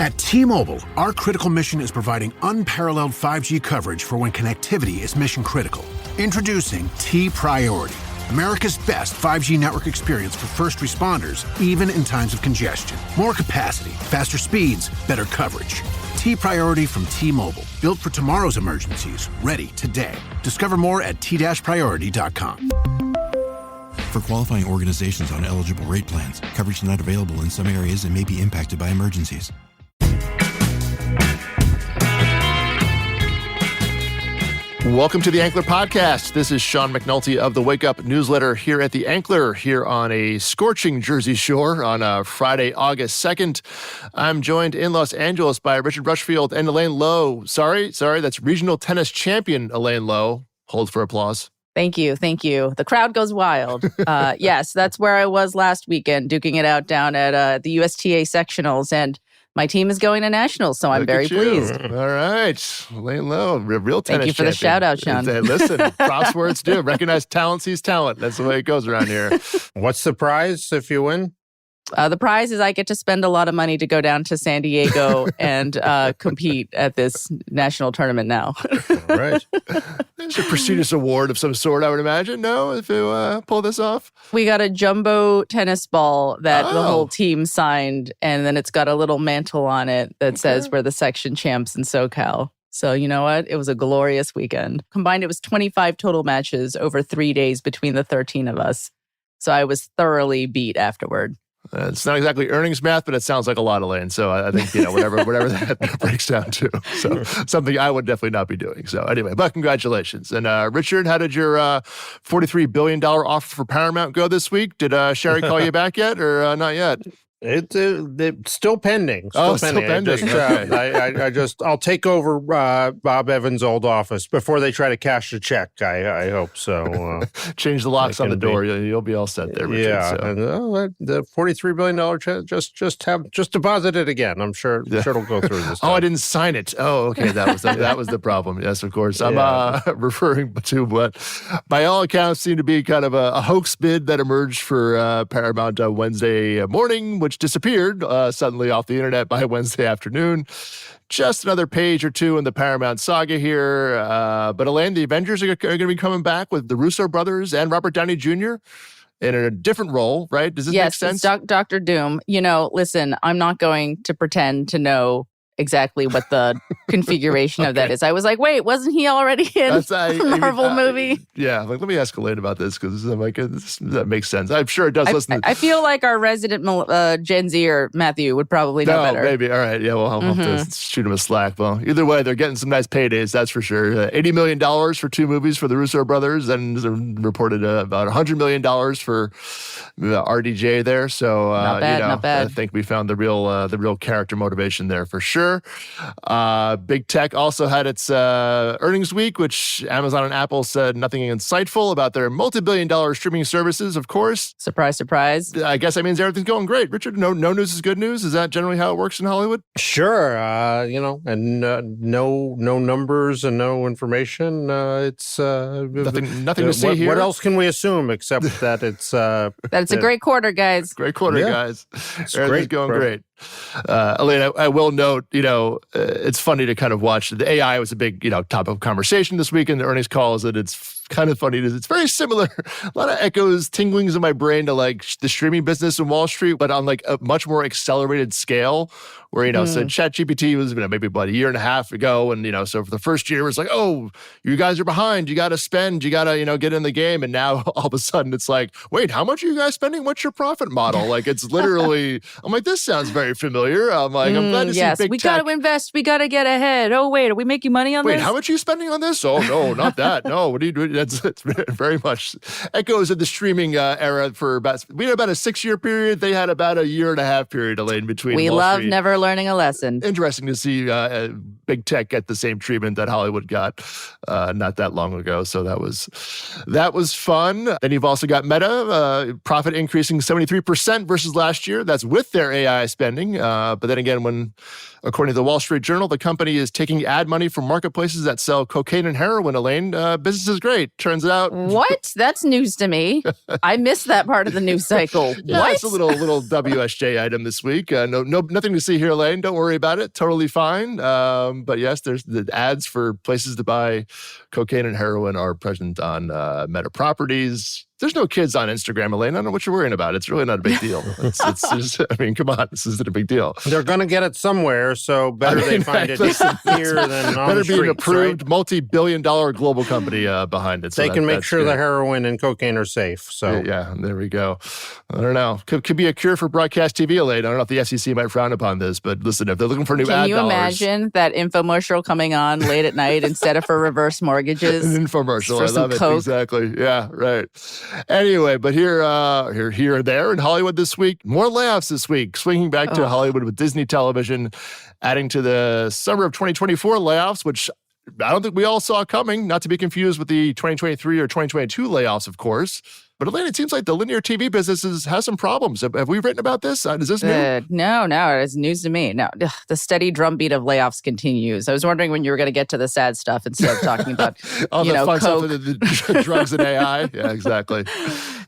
At T-Mobile, our critical mission is providing unparalleled 5G coverage for when connectivity is mission critical. Introducing T-Priority, America's best 5G network experience for first responders, even in times of congestion. More capacity, faster speeds, better coverage. T-Priority from T-Mobile, built for tomorrow's emergencies, ready today. Discover more at t-priority.com. For qualifying organizations on eligible rate plans, coverage not available in some areas and may be impacted by emergencies. Welcome to the Ankler Podcast. This is Sean McNulty of the Wake Up newsletter here at the Ankler, here on a scorching Jersey shore on Friday, August 2nd. I'm joined in Los Angeles by Richard Rushfield and Elaine Lowe. Sorry, that's regional tennis champion Elaine Lowe. Hold for applause. Thank you. The crowd goes wild. Yes, that's where I was last weekend, duking it out down at the USTA sectionals, and my team is going to nationals, so I'm very pleased. All right. Elaine Lowe, real tennis Thank you for champion. the shout out, Sean. Listen, props where it's due. Recognize talent sees talent. That's the way it goes around here. What's the prize if you win? The prize is I get to spend a lot of money to go down to San Diego and compete at this national tournament now. All right. There's a prestigious award of some sort, I would imagine, no, if you pull this off? We got a jumbo tennis ball that the whole team signed, and then it's got a little mantle on it that says we're the section champs in SoCal. So you know what? It was a glorious weekend. Combined, it was 25 total matches over 3 days between the 13 of us. So I was thoroughly beat afterward. It's not exactly earnings math, but it sounds like a lot, Elaine. So I think, whatever that breaks down to. So something I would definitely not be doing. So anyway, but congratulations. And Richard, how did your $43 billion offer for Paramount go this week? Did Sherry call you back yet or not yet? It's still pending. Still pending. I'll take over Bob Evans' old office before they try to cash the check. I hope so. Change the locks on the door. You'll be all set there, Richard. Yeah, so. And, the $43 billion check, just deposit it again. I'm sure it'll go through this time. I didn't sign it. Oh, okay, that was the problem. Yes, of course. I'm referring to what, by all accounts, seemed to be kind of a hoax bid that emerged for Paramount Wednesday morning, which disappeared suddenly off the internet by Wednesday afternoon. Just another page or two in the Paramount saga here. But Elaine, the Avengers are going to be coming back with the Russo brothers and Robert Downey Jr. in a different role, right? Does this make sense? Yes, it's Dr. Doom. Listen, I'm not going to pretend to know exactly what the configuration of that is. I was like, wait, wasn't he already in a Marvel movie? Yeah, let me ask Elaine about this because that makes sense. I'm sure it does. I feel like our resident Gen Zer, Matthew, would probably know better. Maybe. All right. Yeah, well, I'll have to shoot him a slack. Well, either way, they're getting some nice paydays, that's for sure. $80 million for 2 movies for the Russo brothers, and reported about $100 million for RDJ there. So, not bad. I think we found the real character motivation there for sure. Big Tech also had its earnings week, which Amazon and Apple said nothing insightful about their multi-billion-dollar streaming services, of course. Surprise, surprise. I guess that means everything's going great. Richard, no news is good news? Is that generally how it works in Hollywood? Sure. And no numbers and no information. It's nothing to see here. What else can we assume except that it's that it's a great quarter, guys. Great quarter, guys. Everything's going great. Elaine, I will note, it's funny to kind of watch. The AI was a big, topic of conversation this week in the earnings calls, and it's kind of funny. It's very similar. A lot of echoes, tinglings in my brain to like the streaming business in Wall Street, but on like a much more accelerated scale where, so ChatGPT was maybe about a year and a half ago. And, so for the first year, it was like, oh, you guys are behind. You got to spend. You got to, get in the game. And now all of a sudden it's like, wait, how much are you guys spending? What's your profit model? Like it's literally, I'm like, this sounds very familiar. I'm like, I'm glad to see big we tech. got to invest. We got to get ahead. Oh, wait, are we making money on this? Wait, how much are you spending on this? Oh, no, not that. No, what are you doing? It's very much echoes of the streaming era we had about a 6-year period. They had about a 1.5 year period, Elaine, between We Wall love Street. Never learning a lesson. Interesting to see big tech get the same treatment that Hollywood got not that long ago. So that was fun. Then you've also got Meta, profit increasing 73% versus last year. That's with their AI spending. But then again, according to the Wall Street Journal, the company is taking ad money from marketplaces that sell cocaine and heroin, Elaine. Business is great. Turns out. What? That's news to me. I missed that part of the news cycle. Yeah, what? It's a little WSJ item this week. Nothing to see here, Elaine. Don't worry about it. Totally fine. But yes, there's the ads for places to buy cocaine and heroin are present on Meta properties. There's no kids on Instagram, Elaine. I don't know what you're worrying about. It's really not a big deal. It's just, I mean, come on. This isn't a big deal. They're going to get it somewhere, so better they find it here than on the streets. Better be an approved, right? Multi-billion-dollar global company behind it. So they can make sure the heroin and cocaine are safe. So yeah, there we go. I don't know. Could be a cure for broadcast TV, Elaine. I don't know if the FCC might frown upon this, but listen, if they're looking for new ad dollars. Can you imagine that infomercial coming on late at night instead of for reverse mortgages? An infomercial. I love it. Coke. Exactly. Yeah, right. Anyway, but here and there in Hollywood this week, more layoffs this week, swinging back to Hollywood with Disney Television, adding to the summer of 2024 layoffs, which I don't think we all saw coming, not to be confused with the 2023 or 2022 layoffs, of course. But Elaine, it seems like the linear TV business has some problems. Have we written about this? Is this new? No, it's news to me. No, the steady drumbeat of layoffs continues. I was wondering when you were going to get to the sad stuff instead of talking about all the fun Coke. stuff with the drugs and AI. Yeah, exactly.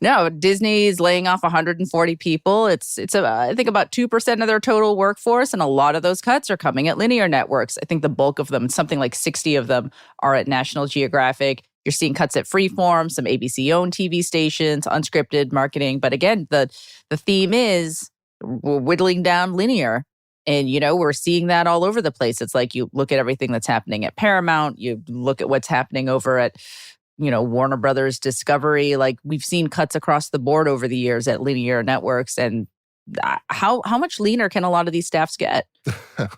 No, Disney's laying off 140 people. It's I think about 2% of their total workforce, and a lot of those cuts are coming at linear networks. I think the bulk of them, something like 60 of them, are at National Geographic. You're seeing cuts at Freeform, some ABC-owned TV stations, unscripted marketing. But again, the theme is we're whittling down linear. And, we're seeing that all over the place. It's like you look at everything that's happening at Paramount. You look at what's happening over at, Warner Brothers Discovery. Like we've seen cuts across the board over the years at linear networks. And how much leaner can a lot of these staffs get?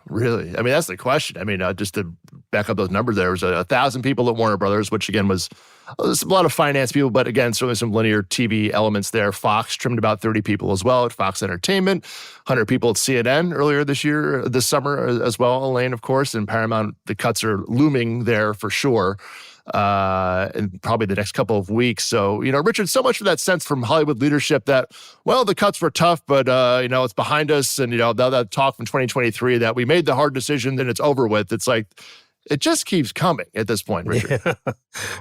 Really? I mean, that's the question. I mean, just to back up those numbers, there was 1,000 people at Warner Brothers, which again was a lot of finance people, but again, certainly some linear TV elements there. Fox trimmed about 30 people as well at Fox Entertainment, 100 people at CNN earlier this summer as well, Elaine, of course, and Paramount. The cuts are looming there for sure. In probably the next couple of weeks. So, Richard, so much for that sense from Hollywood leadership that, well, the cuts were tough, but, it's behind us. And, that talk from 2023 that we made the hard decision and it's over with. It's like, it just keeps coming at this point, Richard. Yeah.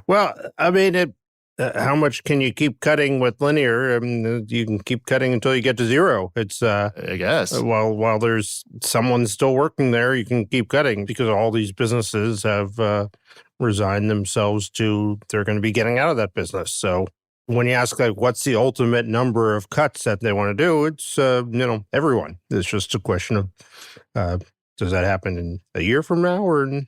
Well, I mean, how much can you keep cutting with linear? I mean, you can keep cutting until you get to zero. It's, I guess. While there's someone still working there, you can keep cutting because all these businesses have resigned themselves to they're going to be getting out of that business. So when you ask, like, what's the ultimate number of cuts that they want to do, it's, everyone. It's just a question of, does that happen in a year from now or in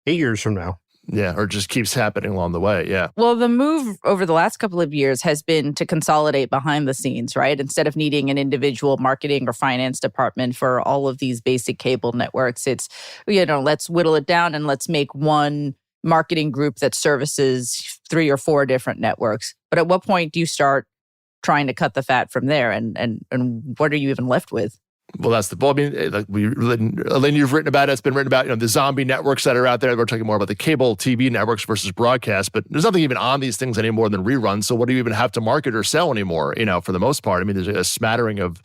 8 years from now? Yeah, or just keeps happening along the way, yeah. Well, the move over the last couple of years has been to consolidate behind the scenes, right? Instead of needing an individual marketing or finance department for all of these basic cable networks, it's, let's whittle it down and let's make one marketing group that services 3 or 4 different networks. But at what point do you start trying to cut the fat from there? And what are you even left with? Well, that's the. I mean, Elaine, you've written about it. It's been written about, the zombie networks that are out there. We're talking more about the cable TV networks versus broadcast, but there's nothing even on these things anymore than reruns. So what do you even have to market or sell anymore? For the most part, I mean, there's a smattering of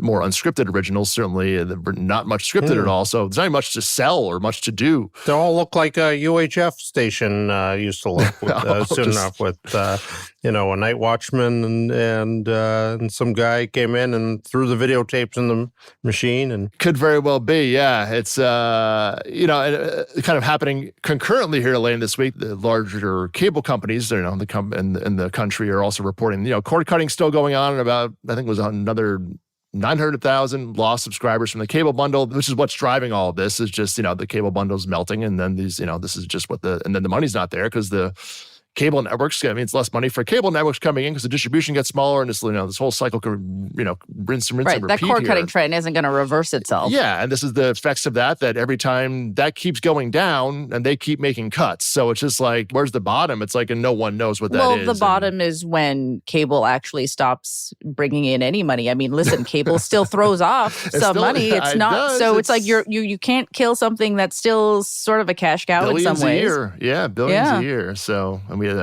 more unscripted originals, certainly not much scripted at all. So there's not much to sell or much to do. They all look like a UHF station used to look soon enough with, a night watchman and some guy came in and threw the videotapes in the machine. And could very well be, yeah. It's, kind of happening concurrently here, Elaine, this week. The larger cable companies, in the country are also reporting, cord cutting still going on, and about, I think it was another 900,000 lost subscribers from the cable bundle, which is what's driving all of this, is just, the cable bundle's melting. And then these, this is just and then the money's not there because the cable networks. I mean, it's less money for cable networks coming in because the distribution gets smaller, and this whole cycle can rinse and repeat. That cord cutting trend isn't going to reverse itself. Yeah, and this is the effects of that every time that keeps going down, and they keep making cuts. So it's just like, where's the bottom? It's like, and no one knows what that is. Well, the bottom is when cable actually stops bringing in any money. I mean, listen, cable still throws off some money. It's not so. It's like you can't kill something that's still sort of a cash cow in some ways. Billions a year, billions a year. So, and we had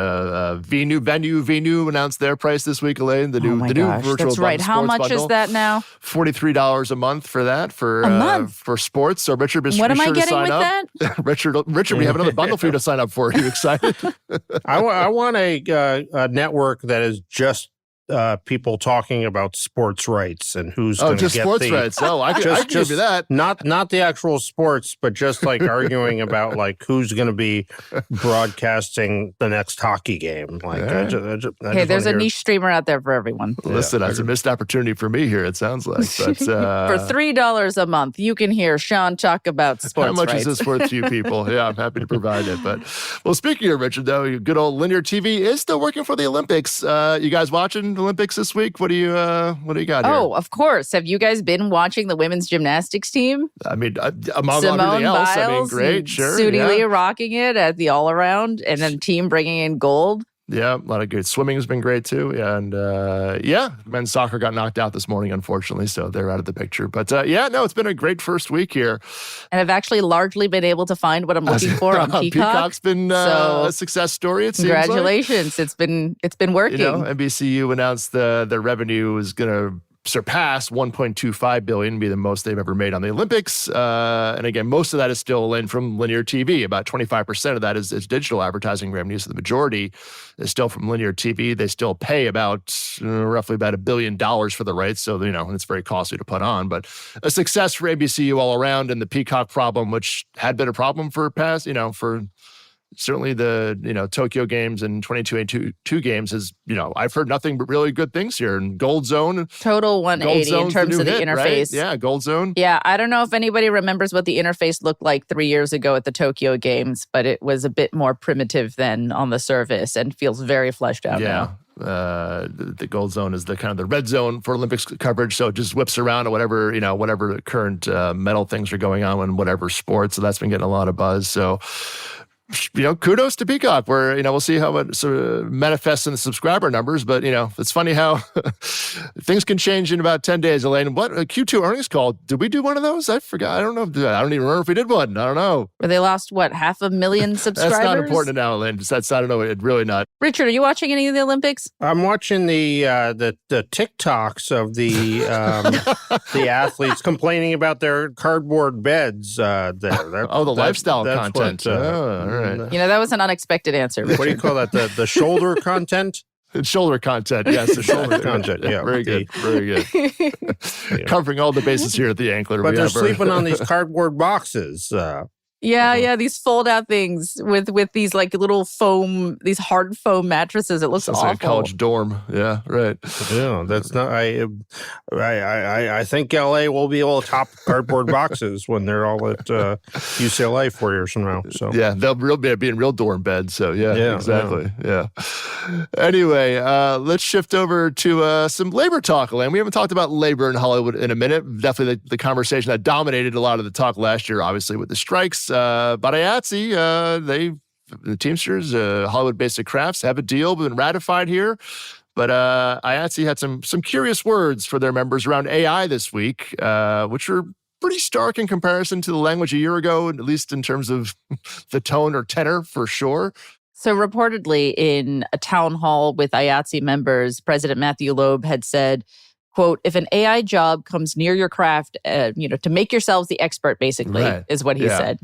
Venu announced their price this week, Elaine. The new virtual. That's right. How much bundle. Is that now? $43 a month for that for sports. So Richard, what am I getting with up. That? Richard, we have another bundle for you to sign up for. Are you excited? I want a network that is just people talking about sports rights and who's going to get sports rights. Oh, I can give you that. Not the actual sports, but just like arguing about like who's going to be broadcasting the next hockey game. Like, there's a niche streamer out there for everyone. Listen, that's a missed opportunity for me here. It sounds like, but for $3 a month, you can hear Sean talk about sports. How much rights. is this worth to you people? Yeah, I'm happy to provide it. But well, speaking of Richard, though, good old linear TV is still working for the Olympics. You guys watching the Olympics this week? What do you got here? Oh, of course. Have you guys been watching the women's gymnastics team? I mean, among everything else, Biles, I mean, great, sure. Sudi Lee rocking it at the all-around, and then team bringing in gold. Yeah, a lot of good. Swimming has been great too. And men's soccer got knocked out this morning, unfortunately, so they're out of the picture. But it's been a great first week here. And I've actually largely been able to find what I'm looking for on Peacock. Peacock's been a success story, it seems like. Congratulations. It's been working. NBCU announced their revenue is going to surpass $1.25 billion, be the most they've ever made on the Olympics. And again, most of that is still in from linear TV. About 25% of that is digital advertising revenue. So the majority is still from linear TV. They still pay roughly about $1 billion for the rights. So, it's very costly to put on, but a success for NBCU all around. And the Peacock problem, which had been a problem for certainly the Tokyo games and 2022 games is I've heard nothing but really good things here. And Gold Zone, total 180 in terms of the interface. Right? Yeah, Gold Zone. Yeah, I don't know if anybody remembers what the interface looked like 3 years ago at the Tokyo games, but it was a bit more primitive than on the surface and feels very fleshed out now. The Gold Zone is the kind of the red zone for Olympics coverage, so it just whips around to whatever current medal things are going on in whatever sport. So that's been getting a lot of buzz. So kudos to Peacock, where, we'll see how it sort of manifests in the subscriber numbers. But, it's funny how things can change in about 10 days, Elaine. What a Q2 earnings call. Did we do one of those? I forgot. I don't know. I don't even remember if we did one. I don't know. Where they lost, 500,000 subscribers? That's not important now, Elaine. I don't know. It's really not. Richard, are you watching any of the Olympics? I'm watching the TikToks of the athletes complaining about their cardboard beds. The lifestyle content. Right. That was an unexpected answer. Richard. What do you call that? The shoulder content? It's shoulder content, yes. The shoulder content, yeah. Very good, very good. Covering all the bases here at the Ankler. But they're sleeping on these cardboard boxes. Yeah, these fold-out things with these like little foam, these hard foam mattresses. It looks awful. Like a college dorm. Yeah, right. Yeah, that's not. I think LA will be able to top cardboard boxes when they're all at UCLA 4 years from now. So yeah, they'll be in real dorm beds. So yeah, exactly. Yeah. Anyway, let's shift over to some labor talk, Elaine. We haven't talked about labor in Hollywood in a minute. Definitely the conversation that dominated a lot of the talk last year, obviously with the strikes. But IATSE, the Teamsters, Hollywood Basic Crafts, have a deal been ratified here. But IATSE had some curious words for their members around AI this week, which were pretty stark in comparison to the language a year ago, at least in terms of the tone or tenor for sure. So reportedly in a town hall with IATSE members, President Matthew Loeb had said, quote, if an AI job comes near your craft, to make yourselves the expert, basically, is what he said.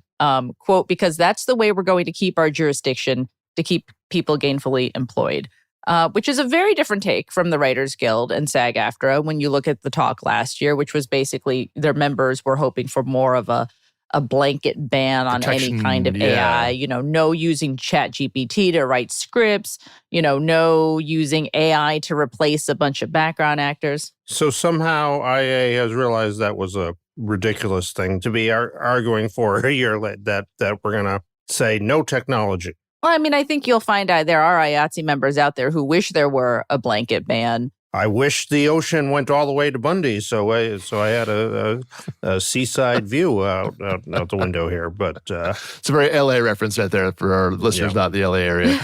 Quote, because that's the way we're going to keep our jurisdiction, to keep people gainfully employed, which is a very different take from the Writers Guild and SAG-AFTRA when you look at the talk last year, which was basically their members were hoping for more of a blanket ban on any kind of AI, no using ChatGPT to write scripts, no using AI to replace a bunch of background actors. So somehow IA has realized that was a ridiculous thing to be arguing for a year that we're going to say no technology. Well, I mean, I think you'll find there are IATSE members out there who wish there were a blanket ban. I wish the ocean went all the way to Bundy, so I had a seaside view out the window here. But it's a very LA reference right there for our listeners, not the LA area.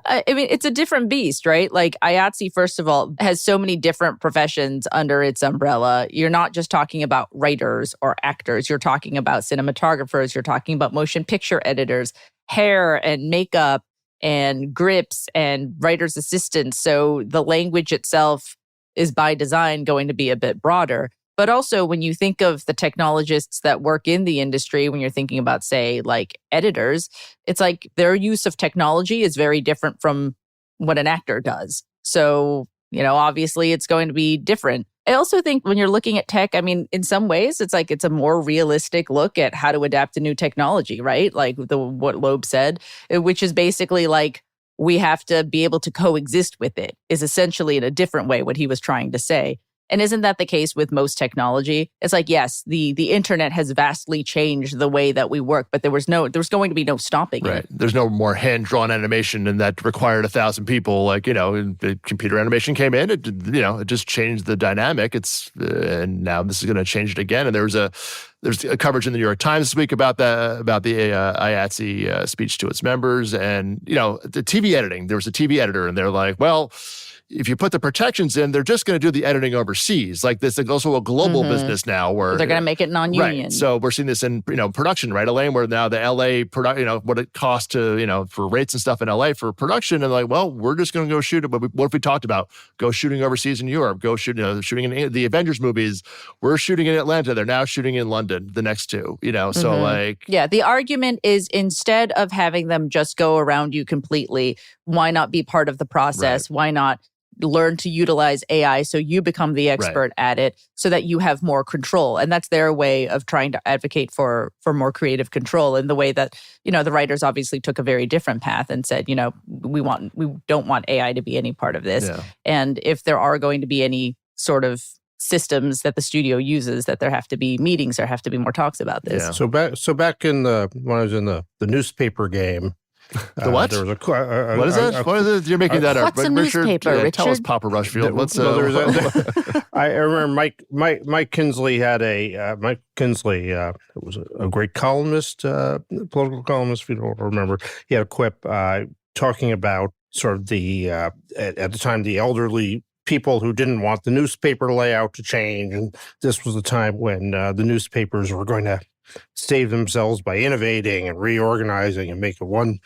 I mean, it's a different beast, right? Like IATSE, first of all, has so many different professions under its umbrella. You're not just talking about writers or actors. You're talking about cinematographers. You're talking about motion picture editors, hair and makeup, and grips and writer's assistants. So the language itself is by design going to be a bit broader. But also when you think of the technologists that work in the industry, when you're thinking about, say, like editors, it's like their use of technology is very different from what an actor does. So, obviously it's going to be different. I also think when you're looking at tech, I mean, in some ways, it's like it's a more realistic look at how to adapt to new technology, right? Like what Loeb said, which is basically like we have to be able to coexist with it, is essentially in a different way what he was trying to say. And isn't that the case with most technology? It's like, yes, the internet has vastly changed the way that we work, but there was going to be no stopping it. There's no more hand-drawn animation, and that required 1,000 people. Like, the computer animation came in, it just changed the dynamic. And now this is going to change it again. And there's a coverage in the New York Times this week about the IATSE speech to its members, and the TV editing. There was a TV editor, and they're like, well, if you put the protections in, they're just going to do the editing overseas. Like this is also a global business now where they're going to make it non-union. Right. So we're seeing this in, production, right, Elaine, where now the LA what it costs to, for rates and stuff in LA for production. And like, well, we're just going to go shoot it. But what if we talked about go shooting overseas in Europe, go shooting in the Avengers movies? We're shooting in Atlanta. They're now shooting in London, the next two, so like. Yeah. The argument is instead of having them just go around you completely, why not be part of the process? Right. Why not learn to utilize AI so you become the expert at it so that you have more control? And that's their way of trying to advocate for more creative control, in the way that, the writers obviously took a very different path and said, we don't want AI to be any part of this. Yeah. And if there are going to be any sort of systems that the studio uses, that there have to be meetings, there have to be more talks about this. Yeah. So back in when I was in the newspaper game, the what? There was what is that? What is it? You're making that up. What's a newspaper, Richard? Tell us, Papa Rushfield. I remember Mike Kinsley had Mike Kinsley. It was a great columnist, political columnist. If you don't remember, he had a quip talking about sort of the at the time the elderly people who didn't want the newspaper layout to change, and this was the time when the newspapers were going to save themselves by innovating and reorganizing and make it one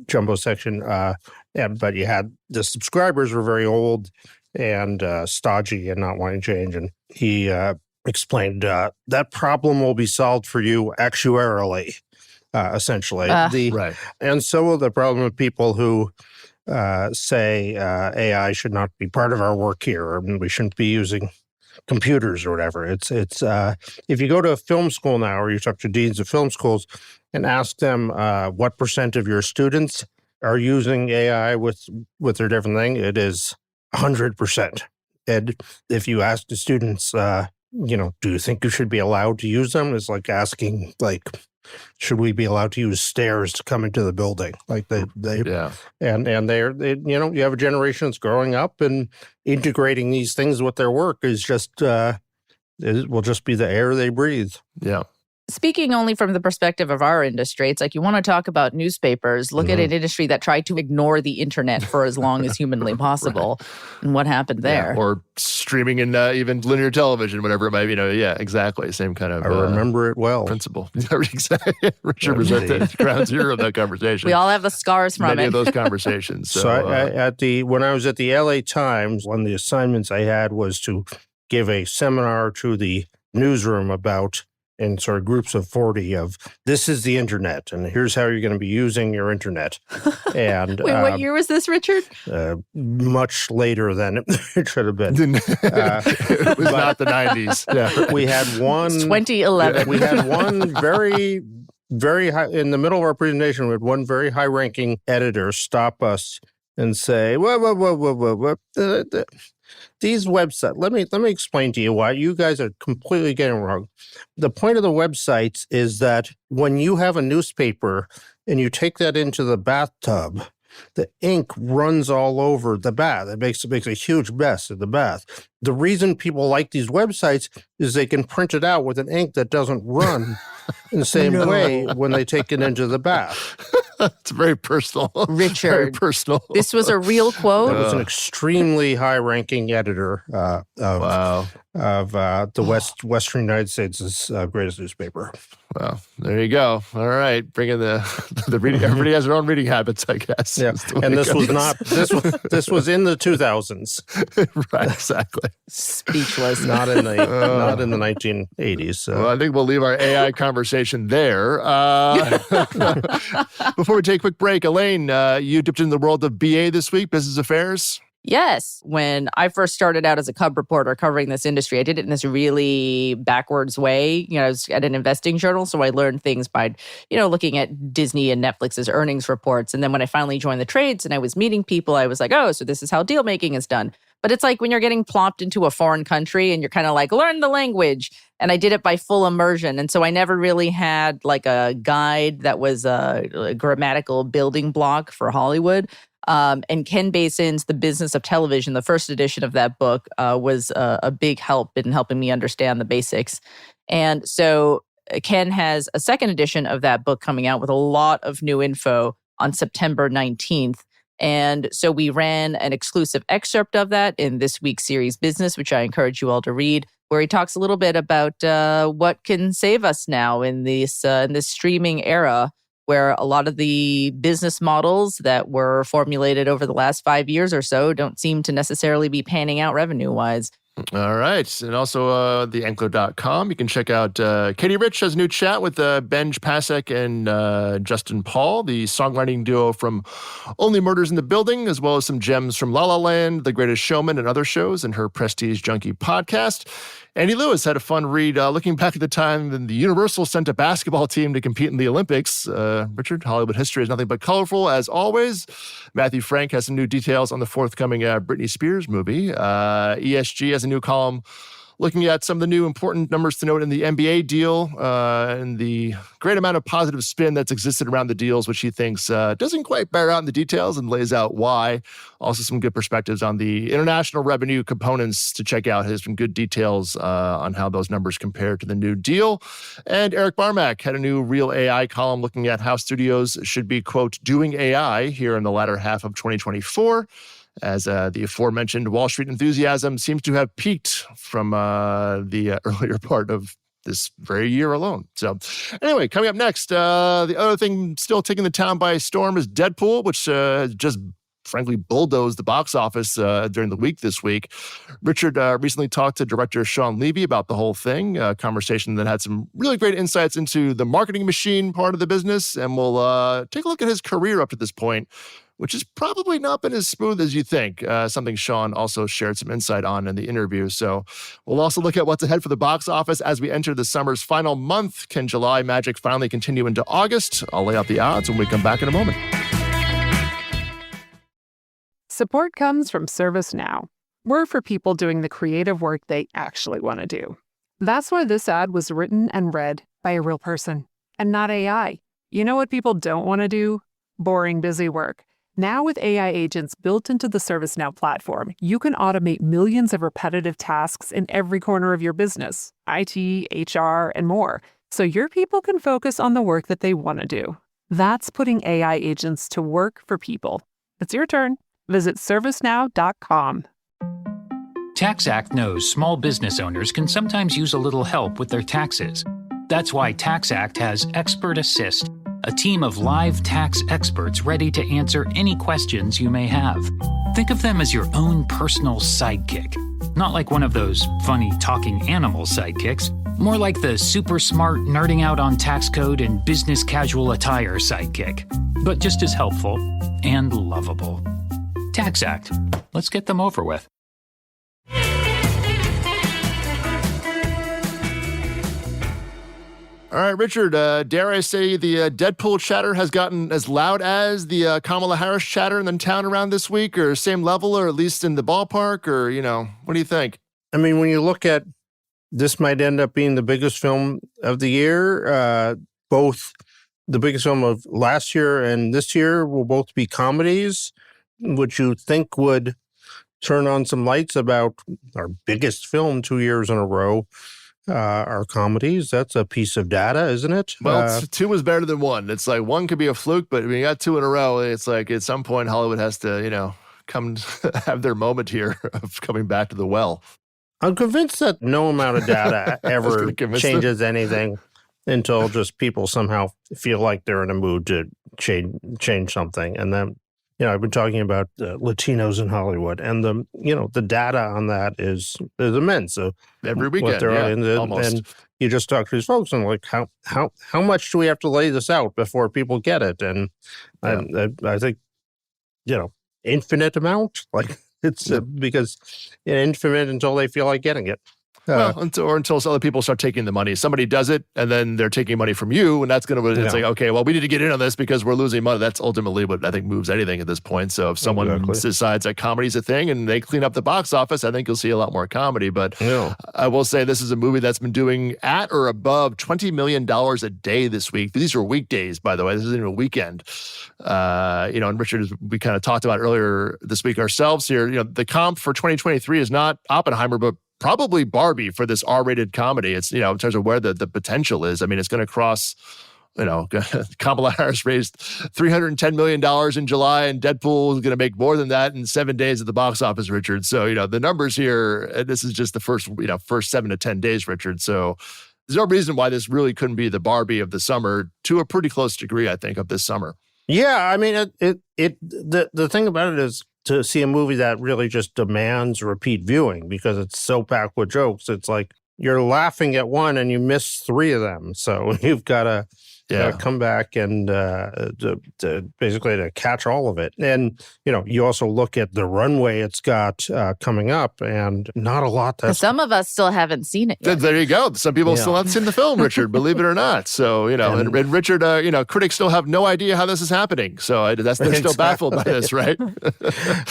jumbo section. But you had the subscribers were very old and stodgy and not wanting to change. And he explained that problem will be solved for you actuarially, essentially. And so will the problem of people who say AI should not be part of our work here, and we shouldn't be using computers or whatever. It's if you go to a film school now, or you talk to deans of film schools and ask them what % of your students are using AI with their different thing, it is 100%. And if you ask the students, do you think you should be allowed to use them? It's like asking, should we be allowed to use stairs to come into the building? And you have a generation that's growing up and integrating these things with their work is just it will just be the air they breathe. Yeah. Speaking only from the perspective of our industry, it's like you want to talk about newspapers, look at an industry that tried to ignore the internet for as long as humanly possible. And what happened there? Yeah, or streaming in even linear television, whatever it might be. Exactly. Same kind of I remember it well. Principle. Exactly. Richard was at the ground zero of that conversation. We all have the scars from Many it. of those conversations. So when I was at the LA Times, one of the assignments I had was to give a seminar to the newsroom about, in sort of groups of 40, of this is the internet, and here's how you're going to be using your internet. And wait, what year was this, Richard? Much later than it should have been. It was not the 90s. Yeah. We had one. It's 2011. We had one very, very high, in the middle of our presentation, we had one very high-ranking editor stop us and say, whoa. These websites, let me explain to you why you guys are completely getting it wrong. The point of the websites is that when you have a newspaper and you take that into the bathtub, the ink runs all over the bath. It makes a huge mess in the bath. The reason people like these websites is they can print it out with an ink that doesn't run in the same way when they take it into the bath. It's very personal. Richard. Very personal. This was a real quote? It was an extremely high-ranking editor of the Western United States' greatest newspaper. Well, there you go. All right, bringing the reading. Everybody has their own reading habits, I guess. Yeah, and this was not this was in the 2000s. Right, exactly. Speechless. Not in the 1980s. So. Well, I think we'll leave our AI conversation there. Before we take a quick break, Elaine, you dipped into the world of BA this week, Business Affairs. Yes. When I first started out as a cub reporter covering this industry, I did it in this really backwards way. I was at an investing journal, so I learned things by, looking at Disney and Netflix's earnings reports. And then when I finally joined the trades and I was meeting people, I was like, oh, so this is how deal making is done. But it's like when you're getting plopped into a foreign country and you're kind of like, learn the language. And I did it by full immersion. And so I never really had like a guide that was a grammatical building block for Hollywood. And Ken Basin's The Business of Television, the first edition of that book, was a big help in helping me understand the basics. And so Ken has a second edition of that book coming out with a lot of new info on September 19th. And so we ran an exclusive excerpt of that in this week's series Business, which I encourage you all to read, where he talks a little bit about what can save us now in this streaming era, where a lot of the business models that were formulated over the last 5 years or so don't seem to necessarily be panning out revenue-wise. All right. And also theankler.com. You can check out Katie Rich has a new chat with Benj Pasek and Justin Paul, the songwriting duo from Only Murders in the Building, as well as some gems from La La Land, The Greatest Showman, and other shows in her Prestige Junkie podcast. Andy Lewis had a fun read looking back at the time when the Universal sent a basketball team to compete in the Olympics. Richard, Hollywood history is nothing but colorful, as always. Matthew Frank has some new details on the forthcoming Britney Spears movie. ESG has a new column looking at some of the new important numbers to note in the NBA deal and the great amount of positive spin that's existed around the deals, which he thinks doesn't quite bear out in the details and lays out why. Also some good perspectives on the international revenue components to check out. Has some good details on how those numbers compare to the new deal. And Eric Barmack had a new Real AI column looking at how studios should be, quote, doing AI here in the latter half of 2024. As the aforementioned Wall Street enthusiasm seems to have peaked from the earlier part of this very year alone. So anyway, coming up next, the other thing still taking the town by storm is Deadpool, which has just frankly bulldozed the box office during the week this week. Richard recently talked to director Sean Levy about the whole thing, a conversation that had some really great insights into the marketing machine part of the business. And we'll take a look at his career up to this point, which has probably not been as smooth as you think, something Sean also shared some insight on in the interview. So we'll also look at what's ahead for the box office as we enter the summer's final month. Can July magic finally continue into August? I'll lay out the odds when we come back in a moment. Support comes from ServiceNow. We're for people doing the creative work they actually want to do. That's why this ad was written and read by a real person and not AI. You know what people don't want to do? Boring, busy work. Now with AI agents built into the ServiceNow platform, you can automate millions of repetitive tasks in every corner of your business, IT, HR, and more, so your people can focus on the work that they want to do. That's putting AI agents to work for people. It's your turn. Visit ServiceNow.com. TaxAct knows small business owners can sometimes use a little help with their taxes. That's why TaxAct has Expert Assist, a team of live tax experts ready to answer any questions you may have. Think of them as your own personal sidekick. Not like one of those funny talking animal sidekicks, more like the super smart nerding out on tax code and business casual attire sidekick, but just as helpful and lovable. TaxAct. Let's get them over with. All right, Richard, dare I say the Deadpool chatter has gotten as loud as the Kamala Harris chatter in the town around this week, or same level, or at least in the ballpark, or, what do you think? I mean, when you look at this might end up being the biggest film of the year, both the biggest film of last year and this year will both be comedies, which you think would turn on some lights about our biggest film 2 years in a row. Our comedies, that's a piece of data, isn't it? Well, two was better than one. It's like one could be a fluke, but when you got two in a row, it's like at some point Hollywood has to, come have their moment here of coming back to the well. I'm convinced that no amount of data ever changes anything until just people somehow feel like they're in a mood to change something. And then, I've been talking about Latinos in Hollywood, and the data on that is immense. So every weekend, almost. And you just talk to these folks and like, how much do we have to lay this out before people get it? And I think, infinite amount. Like it's because infinite until they feel like getting it. Until other people start taking the money. Somebody does it, and then they're taking money from you, and that's going to, it's like, okay, well, we need to get in on this because we're losing money. That's ultimately what I think moves anything at this point. So if someone decides that comedy's a thing and they clean up the box office, I think you'll see a lot more comedy. But I will say this is a movie that's been doing at or above $20 million a day this week. These are weekdays, by the way. This isn't even a weekend. And Richard, we kind of talked about earlier this week ourselves here, the comp for 2023 is not Oppenheimer, but probably Barbie for this R-rated comedy. It's, in terms of where the potential is. I mean, it's going to cross, Kamala Harris raised $310 million in July, and Deadpool is going to make more than that in 7 days at the box office, Richard. So, the numbers here, this is just the first 7 to 10 days, Richard. So there's no reason why this really couldn't be the Barbie of the summer to a pretty close degree, I think, of this summer. Yeah, I mean, the thing about it is, to see a movie that really just demands repeat viewing because it's so packed with jokes. It's like you're laughing at one and you miss three of them. So you've got to come back and basically to catch all of it. And, you also look at the runway it's got coming up, and not a lot. Some of us still haven't seen it yet. There you go. Some people still haven't seen the film, Richard, believe it or not. So, and Richard, critics still have no idea how this is happening. So they're still baffled by this, right?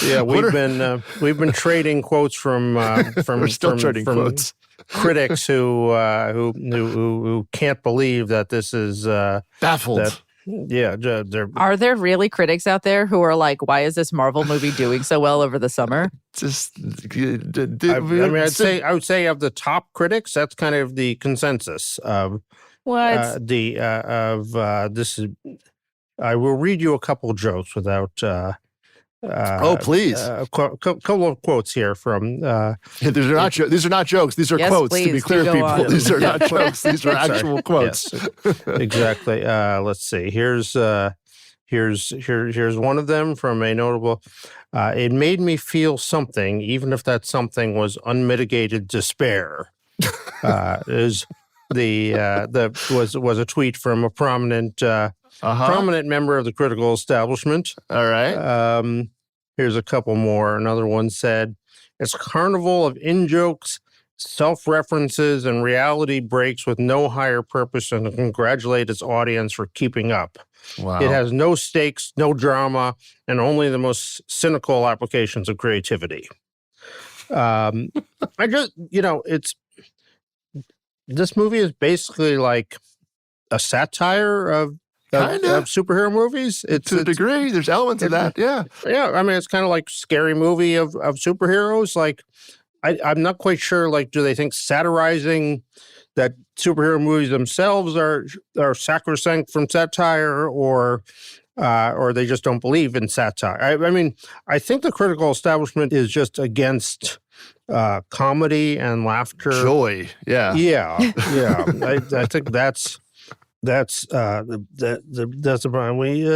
Yeah, we've been trading quotes from we're still trading quotes. Critics who can't believe that this is baffled. Are there really critics out there who are like, why is this Marvel movie doing so well over the summer? I would say of the top critics, that's kind of the consensus of what this is. I will read you a couple jokes without. Please. A couple of quotes here from. These are not jokes. These are quotes. Please, to be clear, people, on. These are not jokes. These are actual quotes. Yes, exactly. Let's see. Here's one of them from a notable. It made me feel something, even if that something was unmitigated despair. Was a tweet from a prominent member of the critical establishment. All right. Here's a couple more. Another one said, "It's a carnival of in-jokes, self-references, and reality breaks with no higher purpose than to congratulate its audience for keeping up. Wow. It has no stakes, no drama, and only the most cynical applications of creativity." This movie is basically like a satire of superhero movies. To a degree, there's elements of that. Yeah. Yeah. I mean, it's kind of like scary movie of superheroes. Like, I'm not quite sure. Like, do they think satirizing that superhero movies themselves are sacrosanct from satire, or they just don't believe in satire? I mean, I think the critical establishment is just against comedy and laughter, joy. Yeah. I think that's the problem. We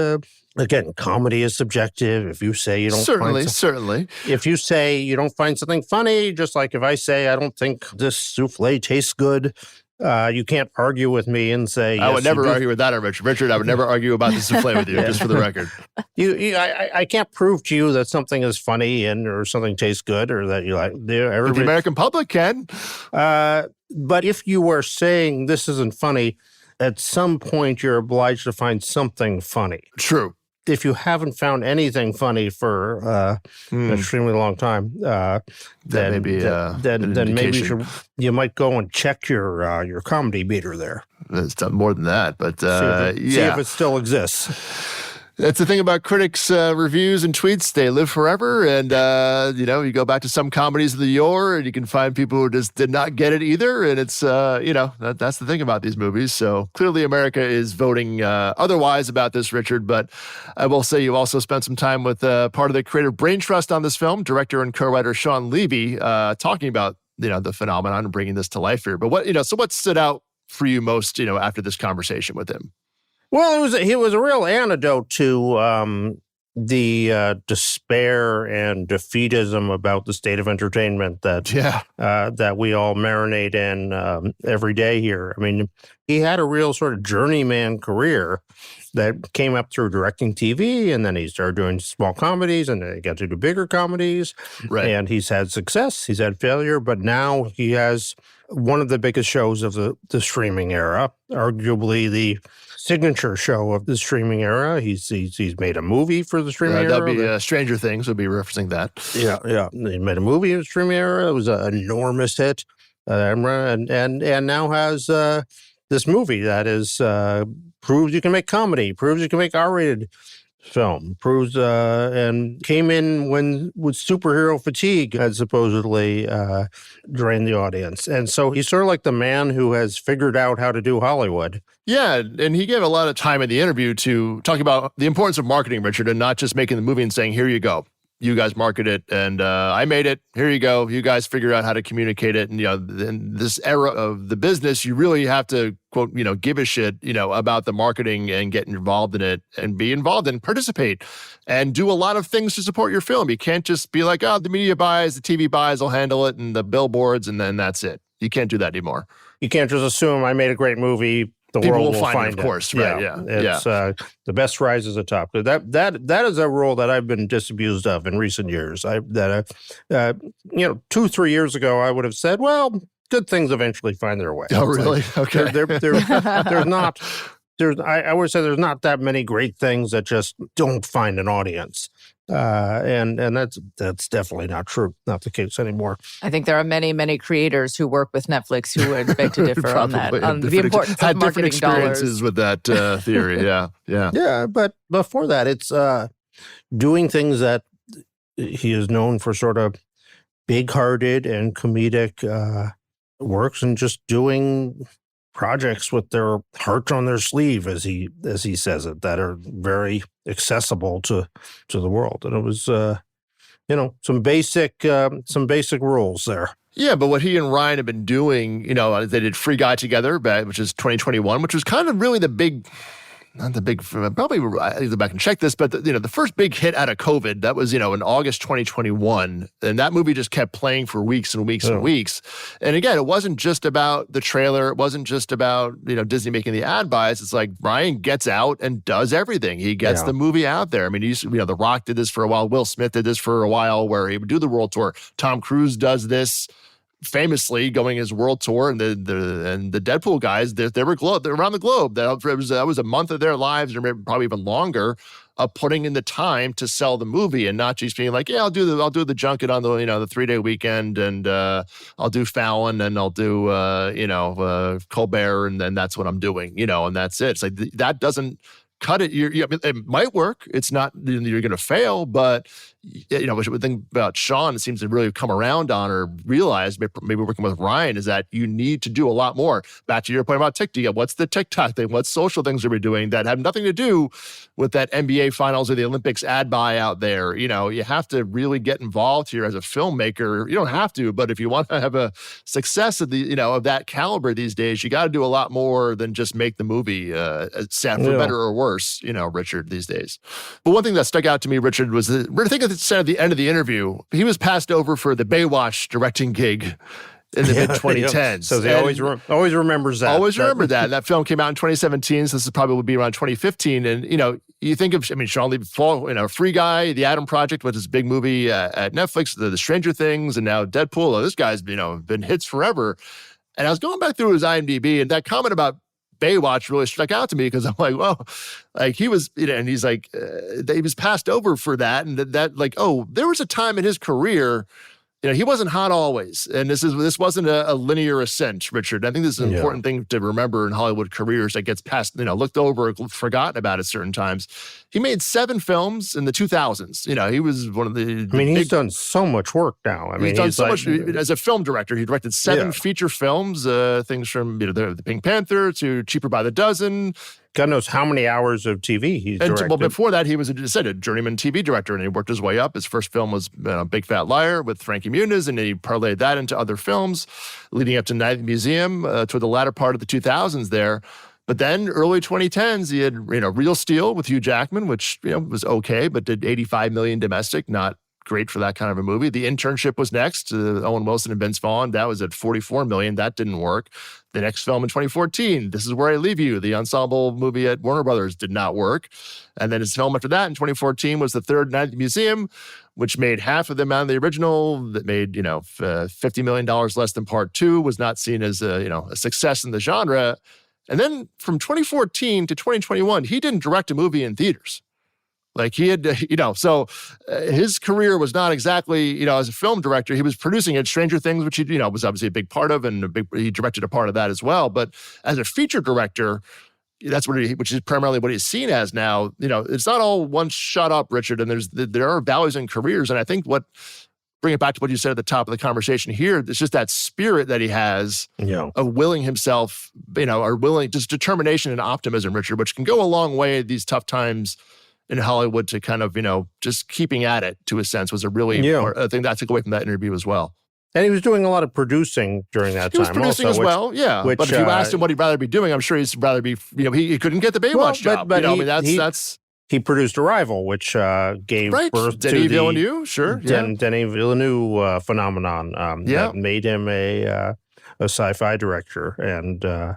again, comedy is subjective. If you say you don't certainly. If you say you don't find something funny, just like if I say I don't think this souffle tastes good, you can't argue with me and say I would never argue with that, Richard. Richard, I would never argue about the souffle with you, just for the record. I can't prove to you that something is funny or something tastes good or that you like. The American public can. But if you were saying this isn't funny, at some point you're obliged to find something funny. True. if you haven't found anything funny for an extremely long time, then maybe you might go and check your comedy meter there. It's done more than that, but see if it still exists. That's the thing about critics' reviews and tweets. They live forever. And, you go back to some comedies of the yore and you can find people who just did not get it either. And it's, that's the thing about these movies. So clearly America is voting otherwise about this, Richard. But I will say you also spent some time with part of the creative brain trust on this film, director and co-writer Sean Levy, talking about, the phenomenon and bringing this to life here. But what stood out for you most, after this conversation with him? Well, it was a real antidote to the despair and defeatism about the state of entertainment that we all marinate in every day here. I mean, he had a real sort of journeyman career that came up through directing TV, and then he started doing small comedies, and then he got to do bigger comedies. Right. And he's had success, he's had failure, but now he has one of the biggest shows of the streaming era, arguably the signature show of the streaming era. He's made a movie for the streaming era. That'd be Stranger Things would be referencing that. Yeah. He made a movie in the streaming era. It was an enormous hit, and now has this movie that is proves you can make comedy, proves you can make R-rated film, proves and came in with superhero fatigue had supposedly drained the audience. And so he's sort of like the man who has figured out how to do Hollywood. Yeah, and he gave a lot of time in the interview to talking about the importance of marketing, Richard, and not just making the movie and saying, here you go. You guys market it, and I made it. Here you go. You guys figure out how to communicate it. And, in this era of the business, you really have to, quote, give a shit, about the marketing and get involved in it and be involved and participate and do a lot of things to support your film. You can't just be like, the media buys, the TV buys, I'll handle it, and the billboards, and then that's it. You can't do that anymore. You can't just assume I made a great movie. The People world will find it, of course. Right? Yeah. It's the best rises to the top. That is a rule that I've been disabused of in recent years. 2-3 years ago, I would have said, well, good things eventually find their way. Oh, really? Okay. There's not. I would say there's not that many great things that just don't find an audience. And that's definitely not true, not the case anymore. I think there are many, many creators who work with Netflix who would beg to differ on that, on the importance of marketing different experiences dollars. with that theory. Yeah. Yeah, but before that, it's doing things that he is known for, sort of big-hearted and comedic works, and just doing projects with their heart on their sleeve, as he says it, that are very accessible to the world. And it was, some basic rules there. Yeah, but what he and Ryan have been doing, they did Free Guy together, which is 2021, which was kind of really probably I have to go back and check this, but the first big hit out of COVID, that was, in August 2021. And that movie just kept playing for weeks and weeks and weeks. And again, it wasn't just about the trailer. It wasn't just about, Disney making the ad buys. It's like Ryan gets out and does everything. He gets the movie out there. I mean, The Rock did this for a while. Will Smith did this for a while, where he would do the world tour. Tom Cruise does this, famously going his world tour, and the Deadpool guys, they're around the globe. That was a month of their lives, or maybe probably even longer, of putting in the time to sell the movie, and not just being like, I'll do the junket on the the 3-day weekend, and I'll do Fallon, and I'll do Colbert, and then that's what I'm doing, and that's it. It's like that doesn't cut it. It might work. It's not you're going to fail, but the thing about Sean seems to really come around on, or realize, maybe working with Ryan, is that you need to do a lot more. Back to your point about TikTok. What's the TikTok thing? What social things are we doing that have nothing to do with that NBA Finals or the Olympics ad buy out there? You have to really get involved here as a filmmaker. You don't have to, but if you want to have a success of of that caliber these days, you got to do a lot more than just make the movie, for better or worse, Richard, these days. But one thing that stuck out to me, Richard, was at the end of the interview, he was passed over for the Baywatch directing gig in the mid-2010s. So he always remembers that. Always remember that. That film came out in 2017, so this is probably would be around 2015. And, you think of, Sean Levy, Free Guy, The Adam Project, which is a big movie at Netflix, the Stranger Things, and now Deadpool. This guy's, been hits forever. And I was going back through his IMDb, and that comment about Baywatch really stuck out to me because I'm like, well, like he was, and he's like, he was passed over for that. And that like, oh, there was a time in his career, he wasn't hot always. And this wasn't a linear ascent, Richard. I think this is an important thing to remember in Hollywood careers that gets passed, looked over, forgotten about at certain times. He made 7 films in the 2000s. He was one of the he's done so much work now. He's done so much as a film director. He directed 7 feature films, things from the Pink Panther to Cheaper by the Dozen. God knows how many hours of TV he's directed. Well, before that, he was a journeyman TV director, and he worked his way up. His first film was Big Fat Liar with Frankie Muniz, and then he parlayed that into other films, leading up to Night at the Museum toward the latter part of the 2000s there. But then early 2010s, he had Real Steel with Hugh Jackman, which was okay, but did $85 million domestic, not great for that kind of a movie. The Internship was next, Owen Wilson and Vince Vaughn. That was at $44 million. That didn't work. The next film in 2014, This Is Where I Leave You, the ensemble movie at Warner Brothers, did not work. And then his film after that in 2014 was the third Night at the Museum, which made half of the amount of the original. That made $50 million less than Part 2. Was not seen as a success in the genre. And then from 2014 to 2021, he didn't direct a movie in theaters. Like he had, so his career was not exactly, as a film director, he was producing at Stranger Things, which he, was obviously a big part of, and he directed a part of that as well. But as a feature director, that's which is primarily what he's seen as now. It's not all one shot up, Richard, and there are values in careers. And I think bring it back to what you said at the top of the conversation here, it's just that spirit that he has of willing himself, or willing, just determination and optimism, Richard, which can go a long way these tough times in Hollywood to kind of, just keeping at it to a sense was a really important thing that I took away from that interview as well. And he was doing a lot of producing during that time. He was producing also, as well, yeah. But if you asked him what he'd rather be doing, I'm sure he'd rather be, he couldn't get the Baywatch job. But that's... He produced Arrival, which gave birth to Denis Villeneuve, sure. Denis Villeneuve phenomenon that made him a sci-fi director. And,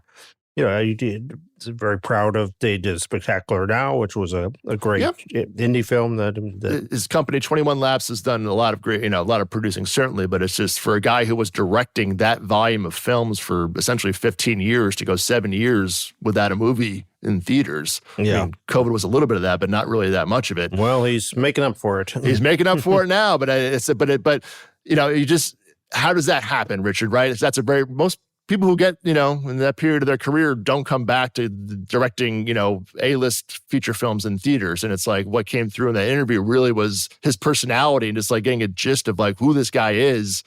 he did. Very proud of. They did Spectacular Now, which was a great indie film that his company 21 Laps has done a lot of great, a lot of producing certainly, but it's just for a guy who was directing that volume of films for essentially 15 years to go 7 years without a movie in theaters. Yeah, COVID was a little bit of that, but not really that much of it. Well, he's making up for it. He's making up for it now, but you just, how does that happen, Richard? Right? Most people who get, in that period of their career don't come back to directing, A-list feature films in theaters. And it's like what came through in that interview really was his personality and just like getting a gist of like who this guy is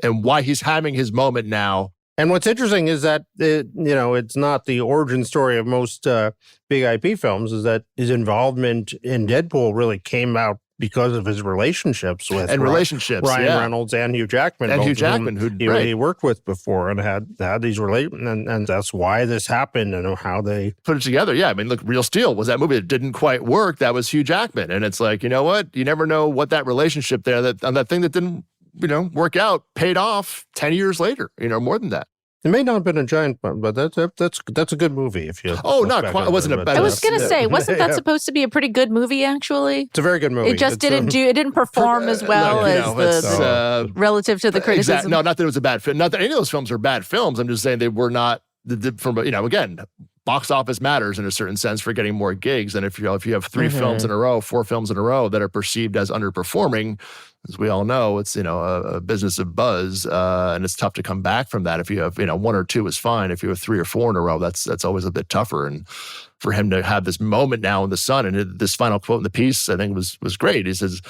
and why he's having his moment now. And what's interesting is that, it's not the origin story of most big IP films, is that his involvement in Deadpool really came out because of his relationships with Ryan Reynolds and Hugh Jackman. And Hugh Jackman, who he worked with before and had these relations. And that's why this happened and how they put it together. Yeah, I mean, look, Real Steel was that movie that didn't quite work. That was Hugh Jackman. And it's like, you know what? You never know what that relationship there, that thing that didn't, work out, paid off 10 years later, more than that. It may not have been a giant one, but that's a good movie. If you not quite. It wasn't a bad. I was gonna say, wasn't that supposed to be a pretty good movie? Actually, it's a very good movie. It just didn't perform as well as relative to the criticism. Exactly. No, not that it was a bad film. Not that any of those films are bad films. I'm just saying they were not. From again, box office matters in a certain sense for getting more gigs. And if you have 3 films in a row, 4 films in a row that are perceived as underperforming, as we all know, it's a business of buzz, and it's tough to come back from that. If you have 1 or 2 is fine. If you have 3 or 4 in a row, that's always a bit tougher. And for him to have this moment now in the sun, and this final quote in the piece, I think was great. He says,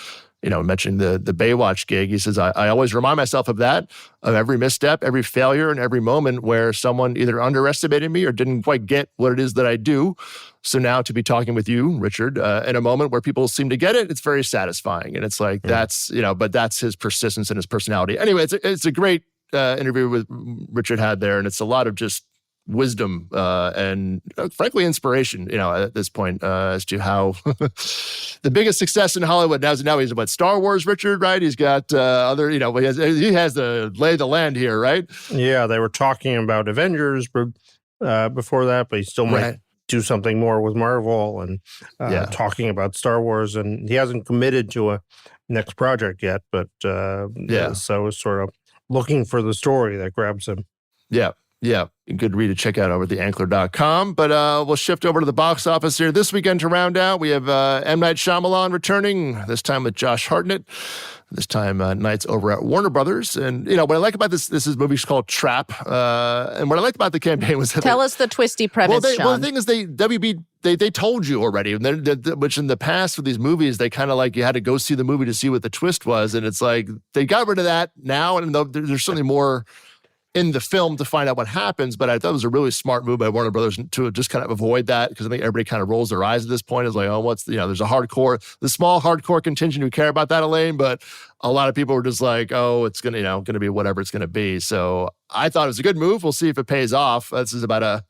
mentioning the Baywatch gig, he says, I always remind myself of that, of every misstep, every failure, and every moment where someone either underestimated me or didn't quite get what it is that I do. So now to be talking with you, Richard, in a moment where people seem to get it, it's very satisfying. And it's like, that's, but that's his persistence and his personality. Anyway, it's a great interview with Richard had there, and it's a lot of just wisdom and frankly inspiration, at this point as to how the biggest success in Hollywood now he's about Star Wars, Richard, right? He's got other, he has the lay of the land here, right? Yeah, they were talking about Avengers before that, but he still might do something more with Marvel and talking about Star Wars, and he hasn't committed to a next project yet, but so it's sort of looking for the story that grabs him. Yeah. Yeah, good read to check out over at theankler.com. But we'll shift over to the box office here this weekend to round out. We have M. Night Shyamalan returning, this time with Josh Hartnett. This time, Night's over at Warner Brothers. And, what I like about this movie is called Trap. And what I liked about the campaign was that Tell us the twisty premise, Sean. Well, the thing is, WB, they told you already, which in the past with these movies, they kind of like you had to go see the movie to see what the twist was. And it's like they got rid of that now. And there's certainly more in the film to find out what happens, but I thought it was a really smart move by Warner Brothers to just kind of avoid that, because I think everybody kind of rolls their eyes at this point. It's like, oh, there's the small hardcore contingent who care about that, Elaine, but a lot of people were just like, oh, it's gonna be whatever it's gonna be. So I thought it was a good move. We'll see if it pays off. This is about a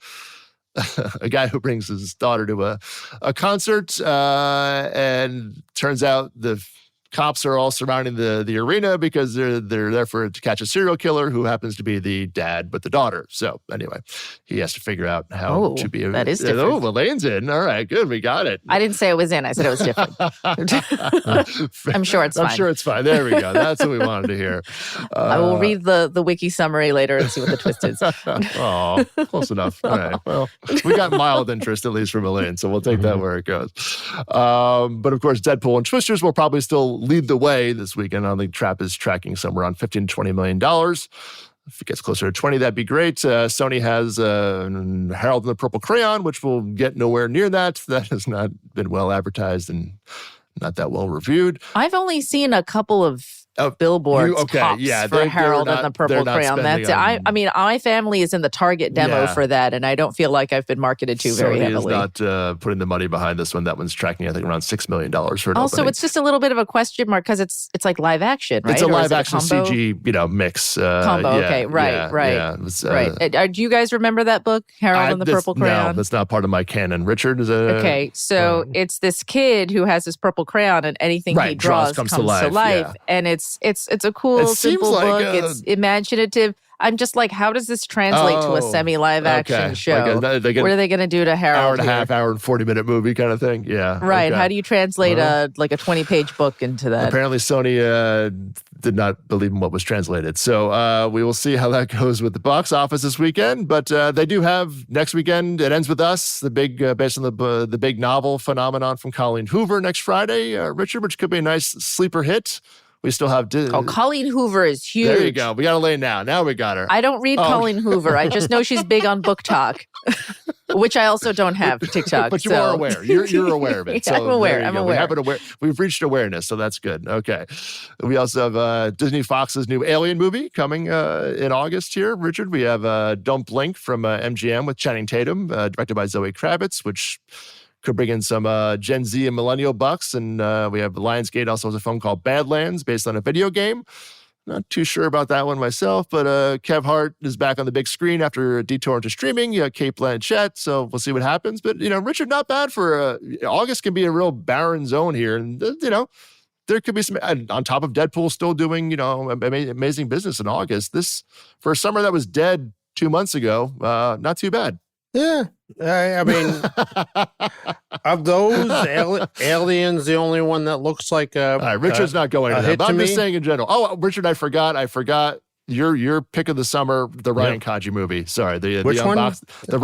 guy who brings his daughter to a concert, and turns out the cops are all surrounding the arena because they're there to catch a serial killer who happens to be the dad with the daughter. So anyway, he has to figure out how to be. That is different. Oh, Elaine's in. All right, good. We got it. I didn't say it was in. I said it was different. I'm sure it's fine. I'm sure it's fine. There we go. That's what we wanted to hear. I will read the wiki summary later and see what the twist is. Oh, close enough. All right. Well, we got mild interest, at least from Elaine, so we'll take that where it goes. But of course, Deadpool and Twisters will probably still lead the way this weekend. I don't think Trap is tracking somewhere around $15 to $20 million. If it gets closer to 20, that'd be great. Sony has Harold and the Purple Crayon, which will get nowhere near that. That has not been well advertised and not that well reviewed. I've only seen a couple of billboards tops for Harold and the Purple Crayon. That's it. I mean, my family is in the Target demo for that, and I don't feel like I've been marketed to very heavily. Sony is not putting the money behind this one. That one's tracking, I think, around $6 million for an also, opening. It's just a little bit of a question mark because it's like live action, right? It's a live action CG, mix. Combo, okay, right. Yeah, was, right. Do you guys remember that book, Harold and the Purple Crayon? No, that's not part of my canon. Richard is okay, so it's this kid who has this purple crayon, and anything he draws comes to life. Yeah. And it's a cool, simple book. It's imaginative. I'm just like, how does this translate to a semi-live action show? What are they going to do to Harold? Hour and a half, hour and 40-minute movie kind of thing. Yeah. Right. Okay. How do you translate a 20-page book into that? Apparently Sony did not believe in what was translated. So we will see how that goes with the box office this weekend. But they do have next weekend, It Ends With Us, the big, based on the big novel phenomenon from Colleen Hoover next Friday, Richard, which could be a nice sleeper hit. We still have... Colleen Hoover is huge. There you go. We got Elaine now. Now we got her. I don't read Colleen Hoover. I just know she's big on Book Talk, which I also don't have TikTok. But you are aware. You're aware of it. So I'm aware. We've reached awareness, so that's good. Okay. We also have Disney Fox's new Alien movie coming in August here, Richard. We have Don't Blink from MGM with Channing Tatum, directed by Zoe Kravitz, which... could bring in some Gen Z and millennial bucks. And we have Lionsgate also has a film called Badlands based on a video game. Not too sure about that one myself, but Kev Hart is back on the big screen after a detour into streaming. You have Cate Blanchett, so we'll see what happens. But, Richard, not bad for August can be a real barren zone here. And, there could be some, on top of Deadpool still doing, amazing business in August. This, for a summer that was dead 2 months ago, not too bad. Yeah. I mean, of those, Alien's the only one that looks like a... All right, Richard's not going to that, but I'm just saying in general. Oh, Richard, I forgot your pick of the summer, the Ryan Kaji movie. Sorry, which one? The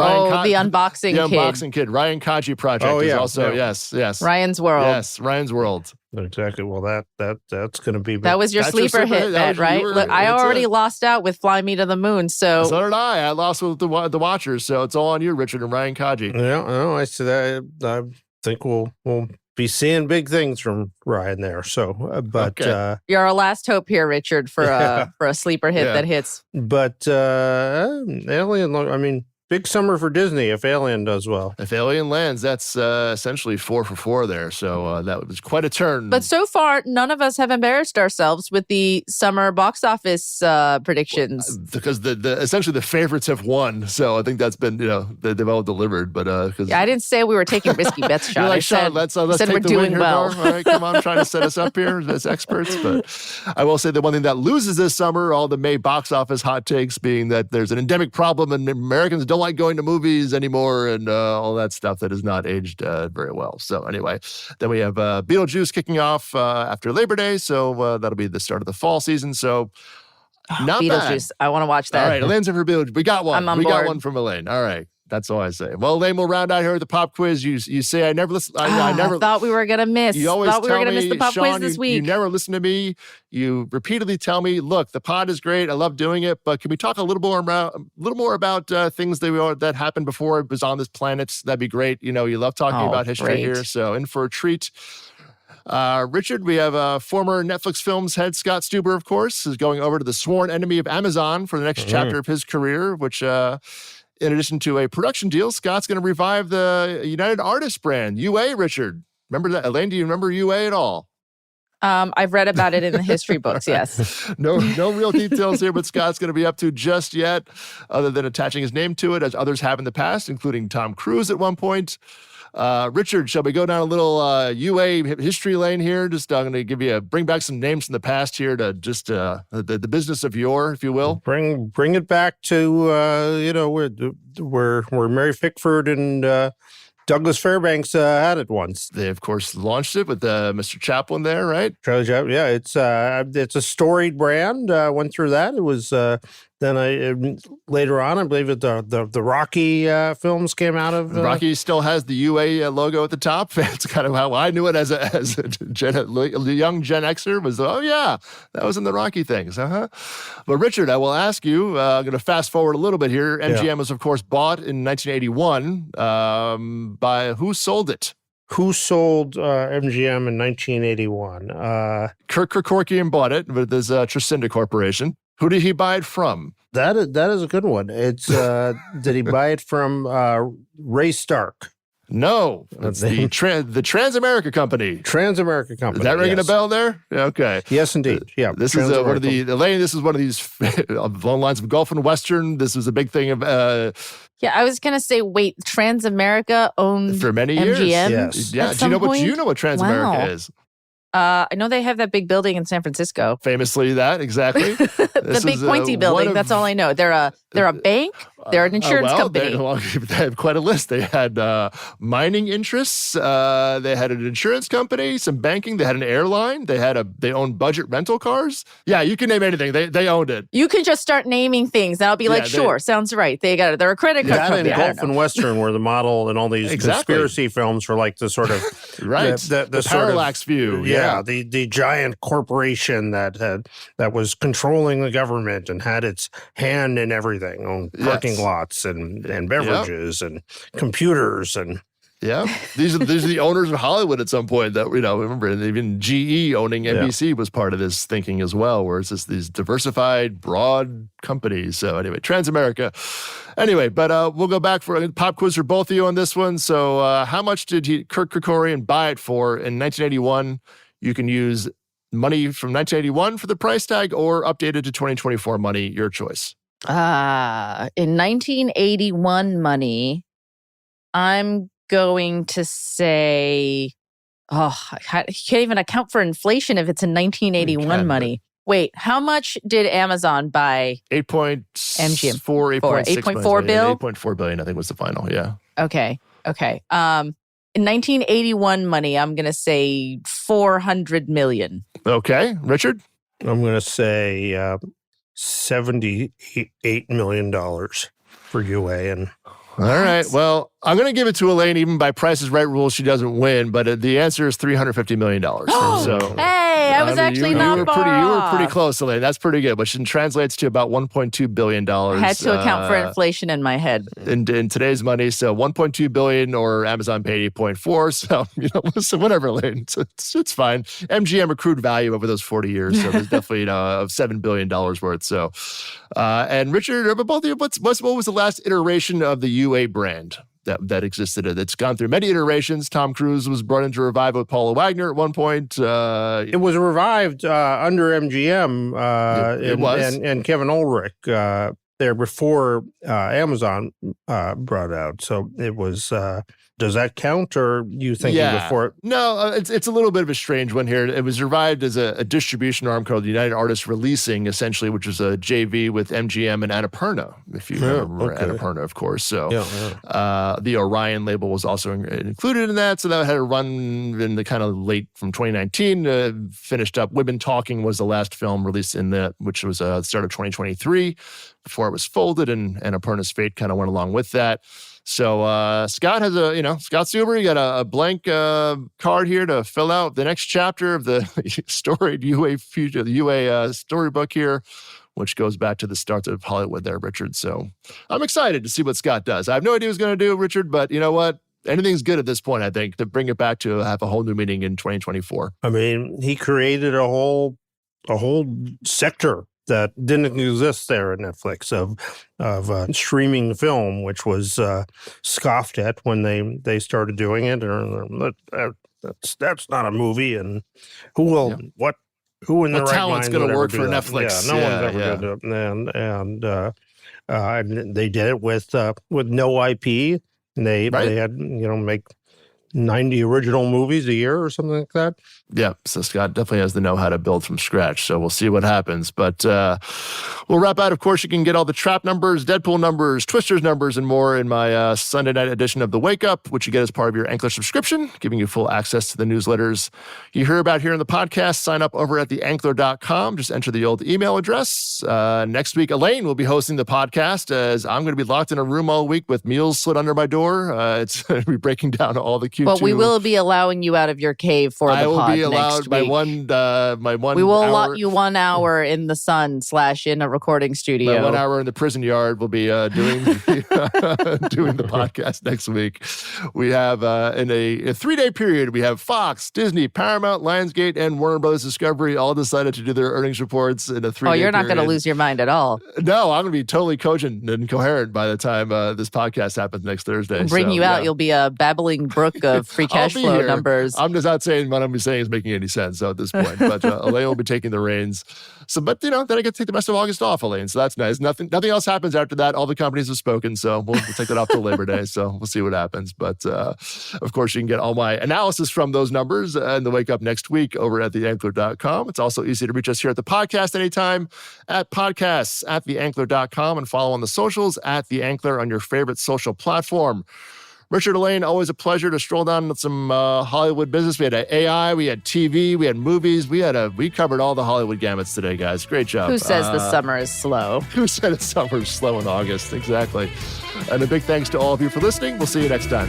unboxing kid. Ryan Kaji project is also yes. Ryan's World. Yes, Ryan's World. Exactly. Well, that's going to be... That was your sleeper hit, right? Look, I already lost out with Fly Me to the Moon, so... So did I. I lost with the Watchers, so it's all on you, Richard and Ryan Kaji. Yeah, no, I think we'll be seeing big things from Ryan there. So, but... Okay. You're our last hope here, Richard, for a sleeper hit that hits. But Alien, I mean... Big summer for Disney if Alien does well. If Alien lands, that's essentially 4 for 4 there. So that was quite a turn. But so far, none of us have embarrassed ourselves with the summer box office predictions. Because essentially the favorites have won. So I think that's been, they've all delivered. But I didn't say we were taking risky bets, Sean. You're like, Sean, let's take we're the doing win here, well. All right, come on, trying to set us up here as experts. But I will say the one thing that loses this summer, all the May box office hot takes being that there's an endemic problem and Americans don't like going to movies anymore and all that stuff that has not aged very well. So anyway, then we have Beetlejuice kicking off after Labor Day. So that'll be the start of the fall season. So Not Beetlejuice. bad. I want to watch that. All right, Elaine's in for Beetlejuice. We got one. I'm on We got board. one from Elaine. All right. That's all I say. Well, Elaine, we'll round out here with the pop quiz. You say I never listen. I never thought we were gonna miss. You always thought we were gonna miss the pop Sean, quiz this week. You never listen to me. You repeatedly tell me, look, the pod is great. I love doing it, but can we talk a little more about things that happened before it was on this planet? That'd be great. You love talking about history great. here. So in for a treat. Richard, we have former Netflix Films head Scott Stuber, of course, is going over to the sworn enemy of Amazon for the next chapter of his career, which in addition to a production deal, Scott's going to revive the United Artists brand, UA, Richard. Remember that? Elaine, do you remember UA at all? I've read about it in the history books, yes. No real details here, but Scott's going to be up to just yet, other than attaching his name to it, as others have in the past, including Tom Cruise at one point. Richard, shall we go down a little UA history lane here? Just I'm going to bring back some names from the past here to just the business of yore, if you will. Bring it back to where Mary Pickford and Douglas Fairbanks had it once. They, of course, launched it with Mr. Chaplin there, right? Charlie Chaplin, yeah. It's a storied brand. Went through that. It was then later on, I believe the Rocky films came out of. Rocky still has the UA logo at the top. That's kind of how I knew it as a young Gen Xer. Was that was in the Rocky things, But Richard, I will ask you. I'm going to fast forward a little bit here. MGM was, of course, bought in 1981 by who sold it? Who sold MGM in 1981? Kirk Kerkorian bought it, but there's Trescinda Corporation. Who did he buy it from? That is a good one. It's did he buy it from Ray Stark? No, it's the Transamerica Company. Transamerica Company. Is that ringing a bell there? Okay. Yes, indeed. Yeah. This is one of Elaine. This is one of these along lines of Gulf and Western. This was a big thing of. Yeah, I was gonna say, wait, Transamerica owned for many years. MGM? Yes. Yeah. Do you know what Transamerica is? I know they have that big building in San Francisco. Famously, that exactly. The big pointy building. That's all I know. They're a bank. They're an insurance company. They had quite a list. They had mining interests. They had an insurance company, some banking. They had an airline. They owned budget rental cars. Yeah, you can name anything. They owned it. You can just start naming things, and I'll be like, sure, sounds right. They got it. They're a credit card company. That and Gulf and Western were the model in all these conspiracy films for like the sort of right the parallax view. Yeah, the giant corporation that was controlling the government and had its hand in everything, on parking lots and beverages and computers and. Yeah, these are the owners of Hollywood at some point. That remember even GE owning NBC was part of this thinking as well. Where it's just these diversified, broad companies. So anyway, Transamerica. Anyway, but we'll go back for a pop quiz for both of you on this one. So how much did Kirk Kerkorian buy it for in 1981? You can use money from 1981 for the price tag, or updated to 2024 money. Your choice. In 1981 money, I'm going to say, I can't even account for inflation if it's in 1981 money. Wait, how much did Amazon buy? MGM 8.4 bill? 8.4 billion, I think was the final. Yeah. Okay. In 1981 money, I'm going to say 400 million. Okay, Richard? I'm going to say $78 million for UA. And all right. Well, I'm going to give it to Elaine, even by Price is Right rules. She doesn't win, but the answer is $350 million. Hey, I was actually not far You were pretty close, Elaine. That's pretty good, which translates to about $1.2 billion. I had to account for inflation in my head. In today's money, so $1.2 billion, or Amazon paid 8.4. So so whatever, Elaine. It's fine. MGM accrued value over those 40 years, so there's definitely of $7 billion worth. So, and Richard, both of you, what was the last iteration of the UA brand that existed? It's gone through many iterations. Tom Cruise was brought into revival with Paula Wagner at one point. It was revived under MGM. It was. And Kevin Ulrich there before Amazon brought it out. So it was Does that count, or you thinking before? No, it's a little bit of a strange one here. It was revived as a distribution arm called United Artists Releasing, essentially, which is a JV with MGM and Annapurna, if you remember Annapurna, of course. So the Orion label was also included in that. So that had a run in the kind of late from 2019, finished up. Women Talking was the last film released in that, which was the start of 2023, before it was folded, and Annapurna's fate kind of went along with that. So Scott has Scott Suber, you got a blank card here to fill out the next chapter of the storied UA storybook here, which goes back to the start of Hollywood there, Richard. So I'm excited to see what Scott does. I have no idea what he's going to do, Richard, but you know what? Anything's good at this point, I think, to bring it back to have a whole new meaning in 2024. I mean, he created a whole sector that didn't exist there at Netflix of streaming film, which was scoffed at when they started doing it. That's not a movie, and who in the right talent's going to work for Netflix? Yeah, no one's ever going to do it. And they did it with no IP. And they had make 90 original movies a year or something like that. Yeah, so Scott definitely has the know-how to build from scratch, so we'll see what happens. But we'll wrap out. Of course, you can get all the Trap numbers, Deadpool numbers, Twisters numbers, and more in my Sunday night edition of The Wake Up, which you get as part of your Ankler subscription, giving you full access to the newsletters you hear about here in the podcast. Sign up over at theankler.com. Just enter the old email address. Next week, Elaine will be hosting the podcast, as I'm going to be locked in a room all week with meals slid under my door. It's going to be breaking down all the Q2. But we will be allowing you out of your cave for the pod. Allowed my one. We will allot you 1 hour in the sun / in a recording studio. My 1 hour in the prison yard will be doing doing the podcast next week. We have in a 3-day period. We have Fox, Disney, Paramount, Lionsgate, and Warner Brothers Discovery all decided to do their earnings reports in a 3-day. Oh, you're not going to lose your mind at all. No, I'm going to be totally cogent and coherent by the time this podcast happens next Thursday. We'll bring you out. You'll be a babbling brook of free cash flow numbers. I'm just not saying what I'm saying is making any sense at this point. But Elaine will be taking the reins. So, but then I get to take the rest of August off, Elaine. So that's nice. Nothing else happens after that. All the companies have spoken, so we'll take that off till Labor Day. So we'll see what happens. But of course, you can get all my analysis from those numbers and the Wake Up next week over at theankler.com. It's also easy to reach us here at the podcast anytime at podcasts@theankler.com, and follow on the socials at The Ankler on your favorite social platform. Richard, Elaine, always a pleasure to stroll down with some Hollywood business. We had AI, we had TV, we had movies. We covered all the Hollywood gamuts today, guys. Great job. Who says the summer is slow? Who said the summer is slow in August? Exactly. And a big thanks to all of you for listening. We'll see you next time.